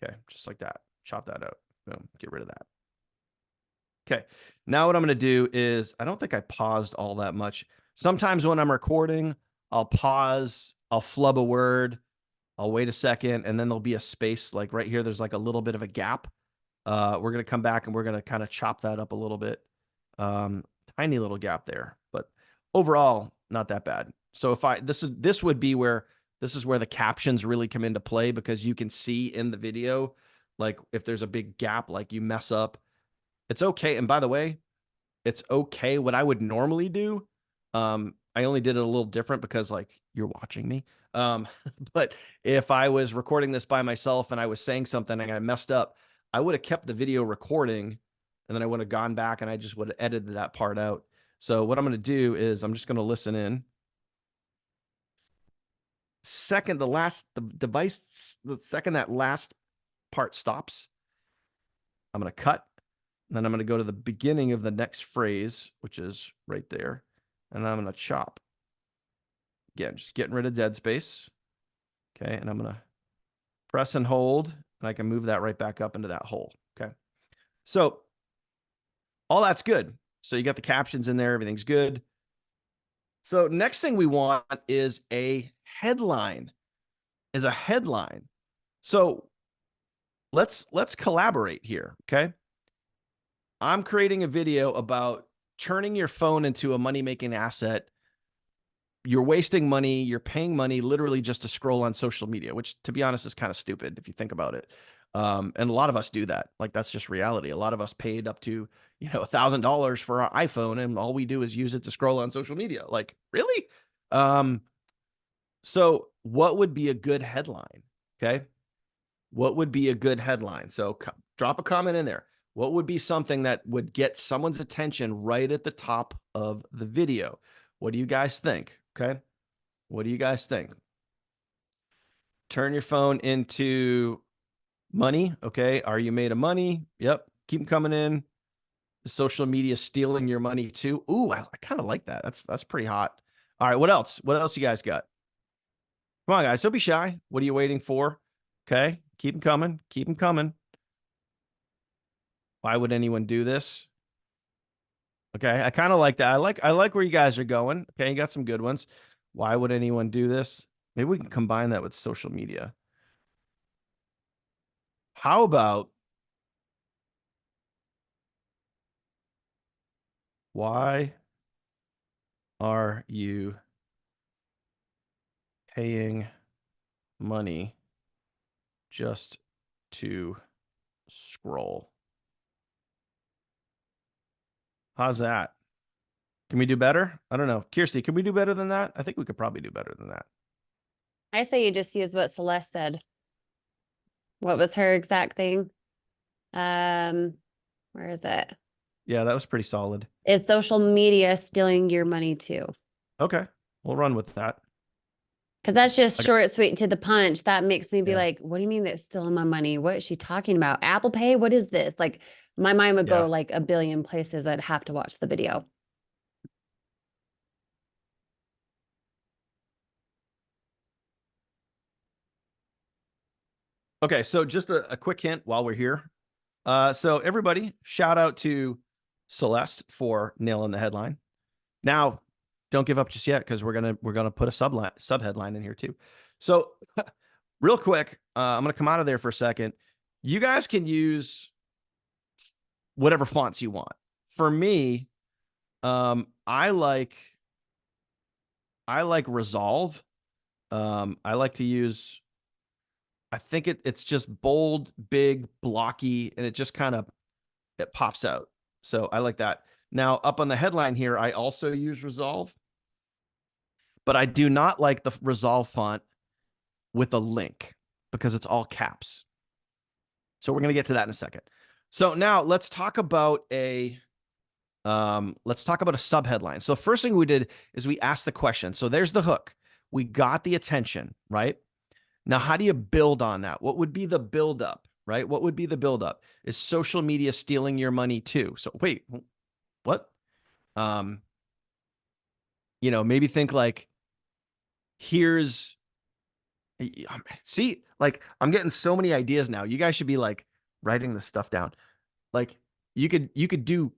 Okay. Just like that. Chop that out. Boom. Get rid of that. Okay. Now what I'm going to do is, I don't think I paused all that much. Sometimes when I'm recording, I'll pause, I'll flub a word, I'll wait a second, and then there'll be a space like right here. There's like a little bit of a gap. We're going to come back and we're going to kind of chop that up a little bit. Tiny little gap there, but overall, not that bad. So if this would be where, this is where the captions really come into play, because you can see in the video, like if there's a big gap, like you mess up, it's okay. And by the way, it's okay. What I would normally do, I only did it a little different because like you're watching me. But if I was recording this by myself and I was saying something and I messed up, I would have kept the video recording, and then I would have gone back and I just would have edited that part out. So what I'm going to do is I'm just going to listen in. Second, the second that last part stops, I'm going to cut. And then I'm going to go to the beginning of the next phrase, which is right there. And I'm going to chop. Again, just getting rid of dead space. Okay. And I'm going to press and hold, and I can move that right back up into that hole. Okay. So all that's good. So you got the captions in there. Everything's good. So next thing we want is a headline. So let's collaborate here. Okay. I'm creating a video about turning your phone into a money-making asset. You're wasting money. You're paying money literally just to scroll on social media, which, to be honest, is kind of stupid if you think about it. And a lot of us do that. Like, that's just reality. A lot of us paid up to, $1,000 for our iPhone, and all we do is use it to scroll on social media. Like, really? So what would be a good headline? Okay. What would be a good headline? So drop a comment in there. What would be something that would get someone's attention right at the top of the video? What do you guys think? Okay. What do you guys think? Turn your phone into money. Okay. Are you made of money? Yep. Keep them coming in. Social media stealing your money too. Ooh, I kind of like that. That's pretty hot. All right. What else? What else you guys got? Come on, guys. Don't be shy. What are you waiting for? Okay. Keep them coming. Keep them coming. Why would anyone do this? Okay, I kind of like that. I like where you guys are going. Okay, you got some good ones. Why would anyone do this? Maybe we can combine that with social media. How about why are you paying money just to scroll? How's that? Can we do better? I don't know. Kirsty, can we do better than that? I think we could probably do better than that. I say you just use what Celeste said. What was her exact thing? Where is it? Yeah, that was pretty solid. Is social media stealing your money too? Okay, we'll run with that. Because that's just short, sweet, and to the punch. That makes me be Yeah. like, what do you mean that's stealing my money? What is she talking about? Apple Pay? What is this? Like, my mind would go like a billion places. I'd have to watch the video. Okay, so just a quick hint while we're here. So everybody, shout out to Celeste for nailing the headline. Now, don't give up just yet, because we're gonna put a sub headline in here too. So real quick, I'm gonna come out of there for a second. You guys can use whatever fonts you want. For me, I like Resolve. I like to use, I think it's just bold, big, blocky, and it just kind of, it pops out. So I like that. Now, up on the headline here, I also use Resolve, but I do not like the Resolve font with a link, because it's all caps. So we're going to get to that in a second. So now let's talk about a sub headline. So first thing we did is we asked the question. So there's the hook. We got the attention, right? Now, how do you build on that? What would be the buildup, right? What would be the buildup? Is social media stealing your money too? So wait, what? You know, maybe think like, here's, see, like I'm getting so many ideas now. You guys should be like writing this stuff down. Like you could do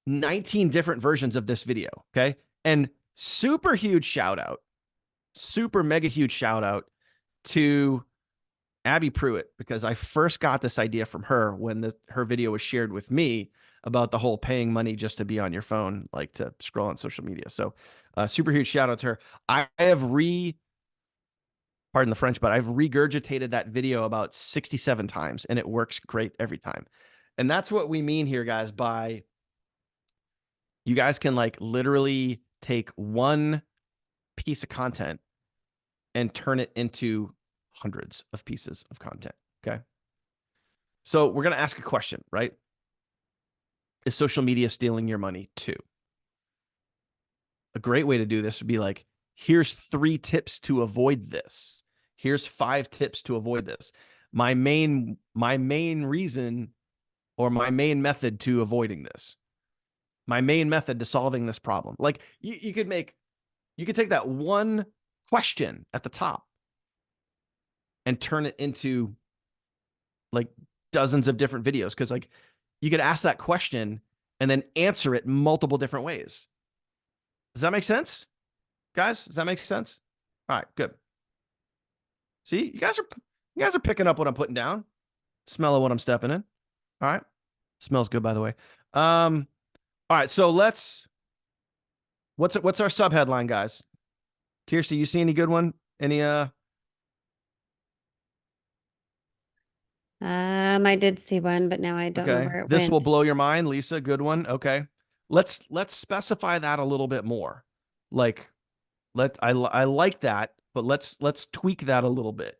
19 different versions of this video, okay? And super huge shout out, super mega huge shout out to Abby Pruitt, because I first got this idea from her when her video was shared with me about the whole paying money just to be on your phone, like to scroll on social media. So super huge shout out to her. I have pardon the French, but I've regurgitated that video about 67 times and it works great every time. And that's what we mean here, guys, by you guys can like literally take one piece of content and turn it into hundreds of pieces of content. Okay. So we're going to ask a question, right? Is social media stealing your money too? A great way to do this would be like, here's 3 tips to avoid this. Here's 5 tips to avoid this. My main reason, or my main method to avoiding this. My main method to solving this problem. Like you could take that one question at the top and turn it into like dozens of different videos. Cause like you could ask that question and then answer it multiple different ways. Does that make sense? Guys, does that make sense? All right, good. See, you guys are picking up what I'm putting down. Smell of what I'm stepping in. All right. Smells good, by the way. All right, so what's our sub headline, guys? Kirsty, you see any good one? Any I did see one, but now I don't know okay. where it This went. will blow your mind, Lisa. Good one. Okay. Let's specify that a little bit more. Like I like that, but let's tweak that a little bit.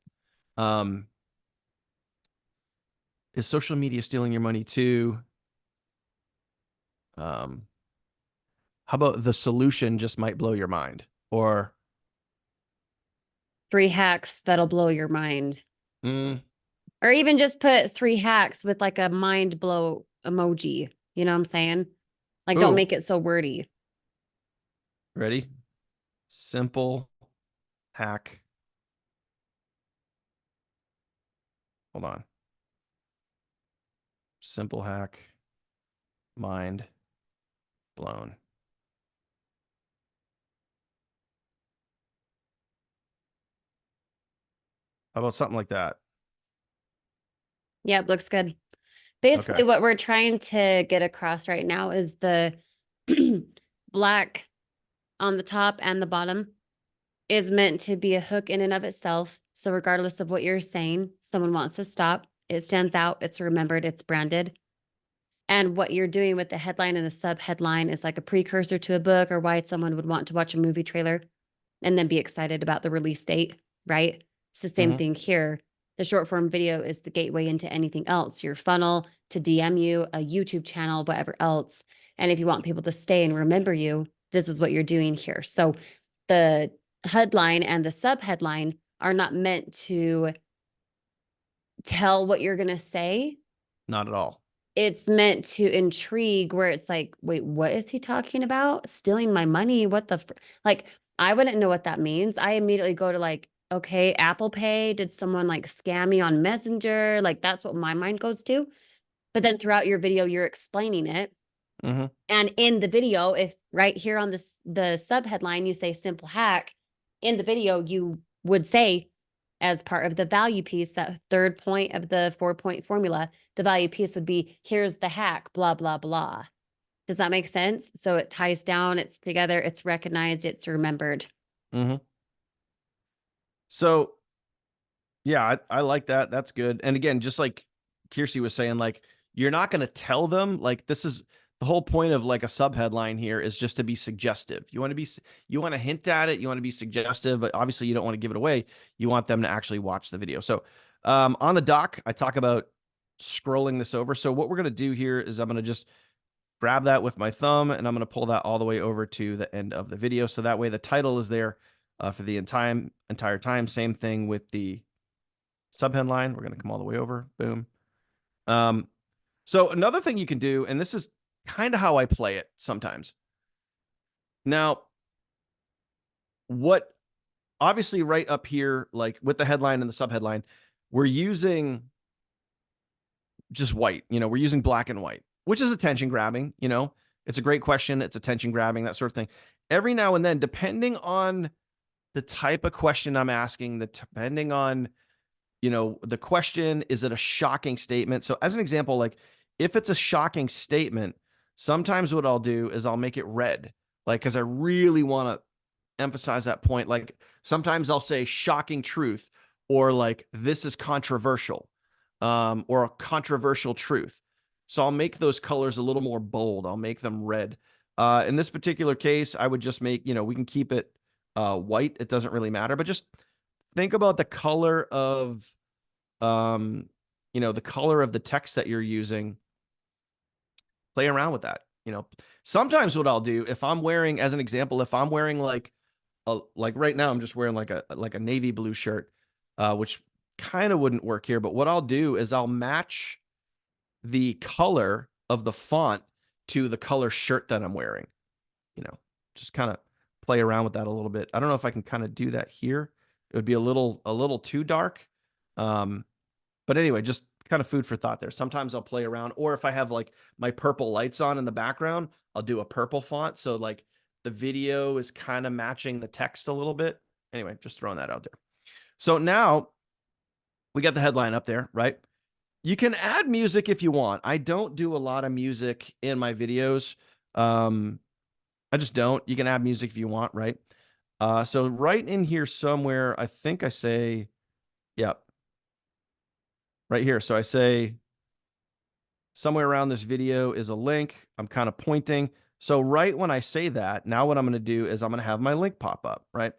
Is social media stealing your money too? How about the solution just might blow your mind? Or 3 hacks that'll blow your mind. mm, Or even just put 3 hacks with like a mind blow emoji. You know what I'm saying? Like, don't ooh, make it so wordy. ready? Simple hack. Hold on. Simple hack. Mind blown. How about something like that? Yep, looks good. Basically, Okay. what we're trying to get across right now is the black on the top and the bottom is meant to be a hook in and of itself. So regardless of what you're saying, someone wants to stop. It stands out. It's remembered. It's branded. And what you're doing with the headline and the sub headline is like a precursor to a book, or why someone would want to watch a movie trailer and then be excited about the release date, right? It's the same thing here. The short form video is the gateway into anything else, your funnel to DM you, a YouTube channel, whatever else. And if you want people to stay and remember you, this is what you're doing here. So the headline and the sub headline are not meant to tell what you're going to say. Not at all. It's meant to intrigue, where it's like, wait, what is he talking about? Stealing my money? What the like, I wouldn't know what that means. I immediately go to like, okay, Apple Pay. Did someone like scam me on Messenger? Like, that's what my mind goes to. But then throughout your video, you're explaining it. Mm-hmm. And in the video, if right here on this the sub headline, you say simple hack, in the video, you would say, as part of the value piece, that 3rd point of the 4-point formula, the value piece would be, here's the hack, blah, blah, blah. Does that make sense? So it ties down, it's together, it's recognized, it's remembered. Mm-hmm. So yeah, I like that. That's good. And again, just like Kirsty was saying, like, you're not going to tell them, like, this is the whole point of like a sub headline here is just to be suggestive. You want to hint at it. You want to be suggestive, but obviously you don't want to give it away. You want them to actually watch the video. So on the doc, I talk about scrolling this over. So what we're going to do here is I'm going to just grab that with my thumb and I'm going to pull that all the way over to the end of the video. So that way the title is there for the entire time. Same thing with the subheadline. We're going to come all the way over. Boom. So another thing you can do, and this is kind of how I play it sometimes. Now, what obviously right up here, like with the headline and the subheadline, we're using just white, we're using black and white, which is attention grabbing, it's a great question. It's attention grabbing, that sort of thing. Every now and then, depending on the type of question I'm asking, depending on, the question, is it a shocking statement? So as an example, like if it's a shocking statement, sometimes what I'll do is I'll make it red, like, cause I really want to emphasize that point. Like sometimes I'll say shocking truth, or like, this is controversial, or a controversial truth. So I'll make those colors a little more bold. I'll make them red. In this particular case, I would just make, we can keep it white. It doesn't really matter, but just think about the color of, the color of the text that you're using. Play around with that. Sometimes what I'll do, if I'm wearing, as an example, if I'm wearing like right now, I'm just wearing like a navy blue shirt, which kind of wouldn't work here. But what I'll do is I'll match the color of the font to the color shirt that I'm wearing, just kind of play around with that a little bit. I don't know if I can kind of do that here. It would be a little too dark. But anyway, just kind of food for thought there. Sometimes I'll play around, or if I have like my purple lights on in the background, I'll do a purple font. So like the video is kind of matching the text a little bit. Anyway, just throwing that out there. So now we got the headline up there, right? You can add music if you want. I don't do a lot of music in my videos. I just don't. You can add music if you want, right? So right in here somewhere, I think I say, yeah, right here. So I say somewhere around this video is a link. I'm kind of pointing. So right when I say that, now what I'm going to do is I'm going to have my link pop up, right?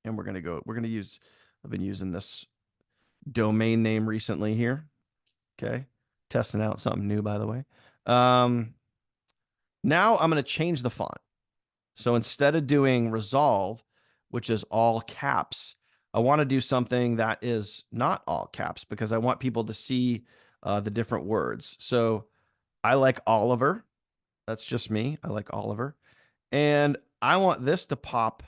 And we're going to use, I've been using this domain name recently here. Okay. Testing out something new, by the way. Now I'm going to change the font. So instead of doing resolve, which is all caps, I want to do something that is not all caps, because I want people to see the different words. So I like Oliver. That's just me. I like Oliver. And I want this to pop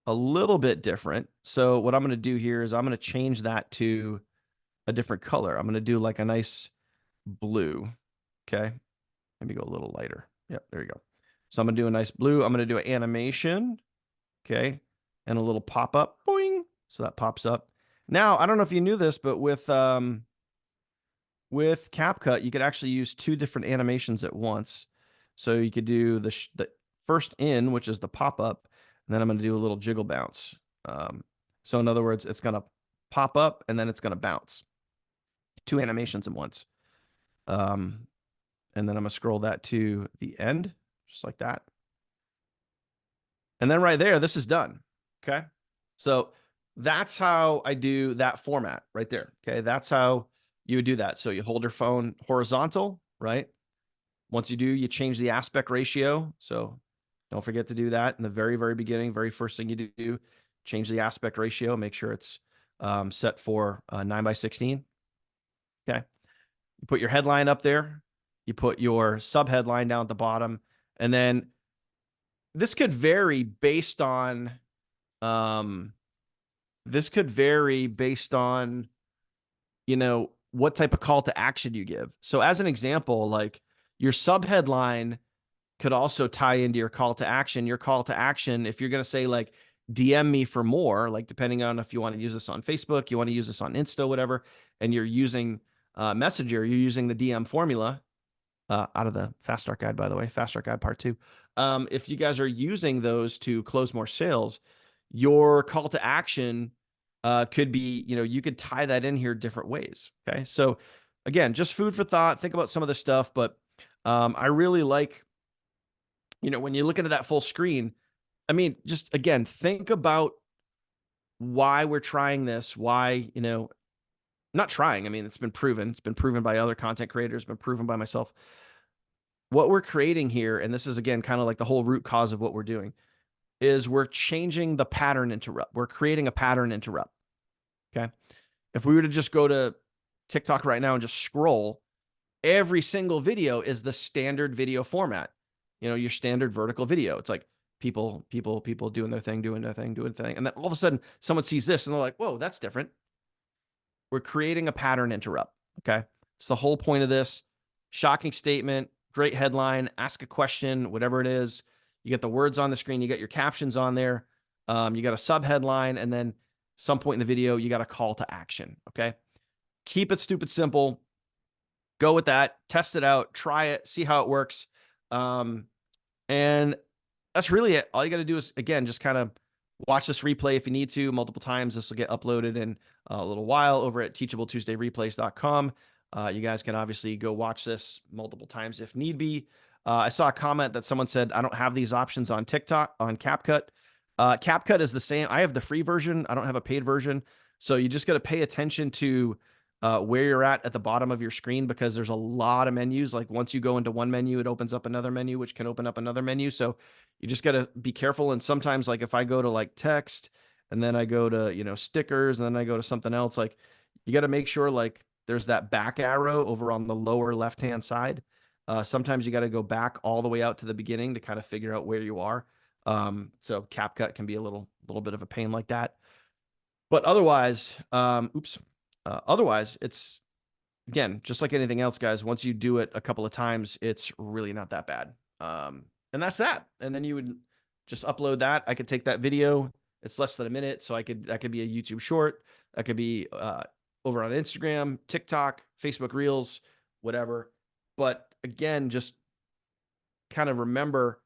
a little bit different. So what I'm going to do here is I'm going to change that to a different color. I'm going to do like a nice blue. Okay. Maybe go a little lighter. Yep, there you go. So I'm going to do a nice blue. I'm going to do an animation. Okay. And a little pop up. Boing. So that pops up. Now, I don't know if you knew this, but with CapCut, you could actually use two different animations at once. So you could do the first in, which is the pop up, and then I'm going to do a little jiggle bounce. So in other words, it's going to pop up and then it's going to bounce. Two animations at once. And then I'm going to scroll that to the end, just like that. And then right there, this is done. Okay. So that's how I do that format right there. Okay. That's how you would do that. So you hold your phone horizontal, right? Once you do, you change the aspect ratio. So don't forget to do that in the very, very beginning. Very first thing you do, change the aspect ratio, make sure it's set for 9:16. Okay. You put your headline up there. You put your sub headline down at the bottom, and then this could vary based on, what type of call to action you give. So as an example, like your sub headline could also tie into your call to action. Your call to action, if you're going to say like, DM me for more, like depending on if you want to use this on Facebook, you want to use this on Insta, whatever, and you're using Messenger, you're using the DM formula, out of the Fast Start Guide, by the way, Fast Start Guide Part 2. If you guys are using those to close more sales, your call to action could be, you could tie that in here different ways. Okay. So again, just food for thought. Think about some of this stuff, but I really like, when you look into that full screen, I mean, just again, think about why we're trying this, why, not trying. I mean, it's been proven. It's been proven by other content creators, been proven by myself. What we're creating here, and this is, again, kind of like the whole root cause of what we're doing. is we're changing the pattern interrupt. We're creating a pattern interrupt. Okay. If we were to just go to TikTok right now and just scroll, every single video is the standard video format. You know, your standard vertical video. It's like people doing their thing. And then all of a sudden someone sees this and they're like, whoa, that's different. We're creating a pattern interrupt. Okay. It's the whole point of this. Shocking statement, great headline, ask a question, whatever it is. You get the words on the screen, you get your captions on there. You got a sub headline, and then some point in the video, you got a call to action. Okay. Keep it stupid simple. Go with that, test it out, try it, see how it works. And that's really it. All you got to do is, again, just kind of watch this replay if you need to multiple times. This will get uploaded in a little while over at teachabletuesdayreplays.com. You guys can obviously go watch this multiple times if need be. I saw a comment that someone said, I don't have these options on TikTok, on CapCut. CapCut is the same. I have the free version. I don't have a paid version. So you just got to pay attention to where you're at the bottom of your screen, because there's a lot of menus. Like once you go into one menu, it opens up another menu, which can open up another menu. So you just got to be careful. And sometimes, like if I go to like text and then I go to, you know, stickers, and then I go to something else, like you got to make sure like there's that back arrow over on the lower left-hand side. Sometimes you got to go back all the way out to the beginning to kind of figure out where you are. So CapCut can be a little bit of a pain like that. But otherwise, otherwise, it's, again, just like anything else, guys, once you do it a couple of times, it's really not that bad. And that's that. And then you would just upload that. I could take that video. It's less than a minute. So that could be a YouTube short. That could be over on Instagram, TikTok, Facebook Reels, whatever. But again, just kind of remember,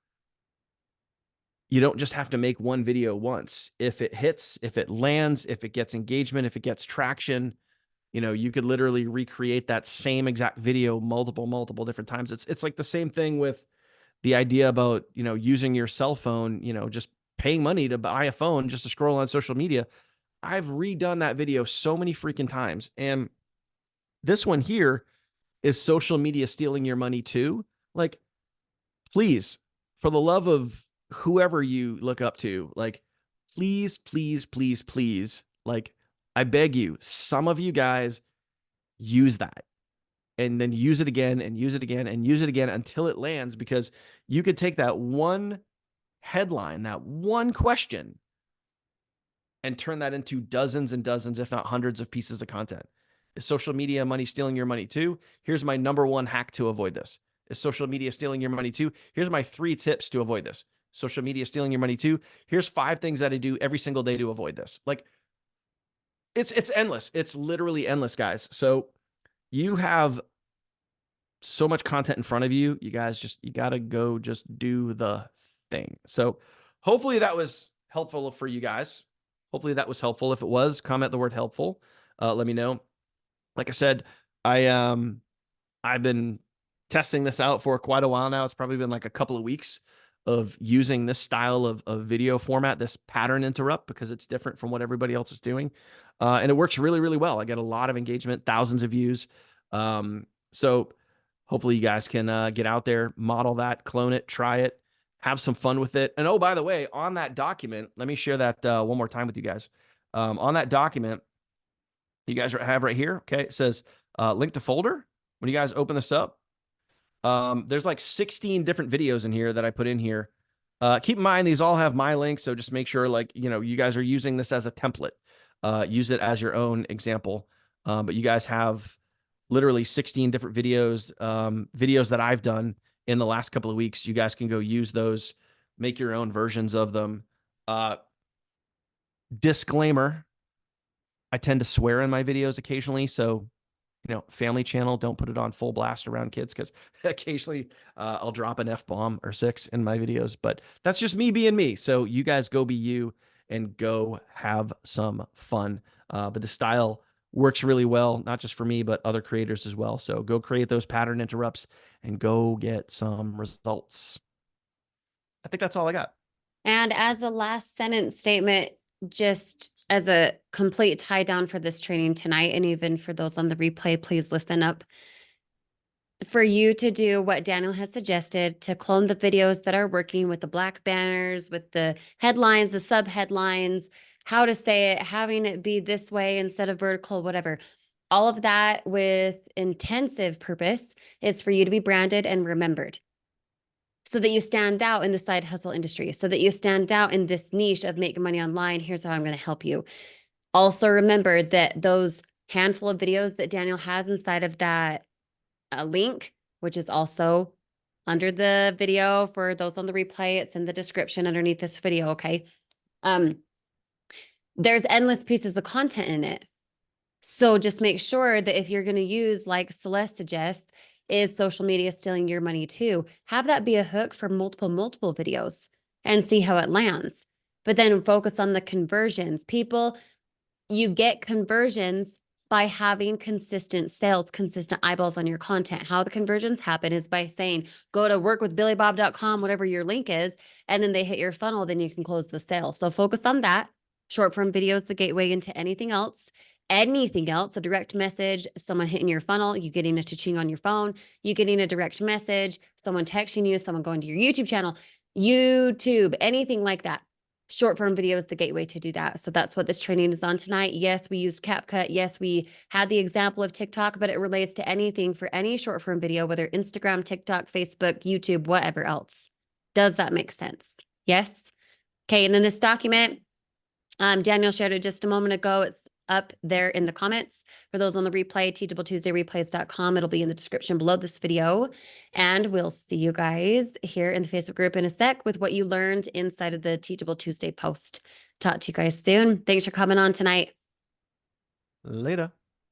you don't just have to make one video once. If it hits, if it lands, if it gets engagement, if it gets traction, you know, you could literally recreate that same exact video multiple different times. It's like the same thing with the idea about, you know, using your cell phone, you know, just paying money to buy a phone just to scroll on social media. I've redone that video so many freaking times. And this one here is social media stealing your money too. Like, please, for the love of whoever you look up to, like, please, like, I beg you, some of you guys use that and then use it again and use it again and use it again until it lands, because you could take that one headline, that one question, and turn that into dozens and dozens, if not hundreds of pieces of content. Is social media money stealing your money too? Here's my number one hack to avoid this. Is social media stealing your money too? Here's my 3 tips to avoid this. Social media stealing your money too. Here's 5 things that I do every single day to avoid this. Like, it's endless. It's literally endless, guys. So you have so much content in front of you. You guys you got to go just do the thing. So hopefully that was helpful for you guys. Hopefully that was helpful. If it was, comment the word helpful. Let me know. Like I said, I've been testing this out for quite a while now. It's probably been like a couple of weeks of using this style of video format, this pattern interrupt, because it's different from what everybody else is doing. And it works really well. I get a lot of engagement, thousands of views. So hopefully you guys can get out there, model that, clone it, try it, have some fun with it. And oh, by the way, on that document, let me share that one more time with you guys. On that document, you guys have right here, okay, it says link to folder. When you guys open this up, there's like 16 different videos in here that I put in here. Keep in mind, these all have my links, so just make sure, like, you know, you guys are using this as a template. Use it as your own example. But you guys have literally 16 different videos, videos that I've done in the last couple of weeks. You guys can go use those, make your own versions of them. Disclaimer, I tend to swear in my videos occasionally, so, you know, family channel, don't put it on full blast around kids, because occasionally I'll drop an F-bomb or 6 in my videos, but that's just me being me. So you guys go be you and go have some fun. But the style works really well, not just for me, but other creators as well. So go create those pattern interrupts and go get some results. I think that's all I got. And as a last sentence statement, just as a complete tie down for this training tonight, and even for those on the replay, please listen up. for you to do what Daniel has suggested, to clone the videos that are working with the black banners, with the headlines, the sub headlines, how to say it, having it be this way instead of vertical, whatever. All of that with intensive purpose is for you to be branded and remembered so that you stand out in the side hustle industry, so that you stand out in this niche of making money online. Here's how I'm going to help you. Also remember that those handful of videos that Daniel has inside of that link, which is also under the video for those on the replay, it's in the description underneath this video, okay? There's endless pieces of content in it. So just make sure that if you're going to use, like Celeste suggests, is social media stealing your money too? Have that be a hook for multiple videos and see how it lands. But then focus on the conversions. People, you get conversions by having consistent sales, consistent eyeballs on your content. How the conversions happen is by saying, go to workwithbillybob.com, whatever your link is, and then they hit your funnel, then you can close the sale. So focus on that. Short form videos, the gateway into anything else, a direct message, someone hitting your funnel, you getting a cha-ching on your phone, you getting a direct message, someone texting you, someone going to your YouTube channel, YouTube, anything like that. Short form video is the gateway to do that. So that's what this training is on tonight. Yes, we used CapCut. Yes, we had the example of TikTok, but it relates to anything for any short form video, whether Instagram, TikTok, Facebook, YouTube, whatever else. Does that make sense? Yes. Okay. And then this document, Daniel shared it just a moment ago. It's up there in the comments for those on the replay, teachabletuesdayreplays.com. It'll be in the description below this video. And we'll see you guys here in the Facebook group in a sec with what you learned inside of the Teachable Tuesday post. Talk to you guys soon. Thanks for coming on tonight. Later.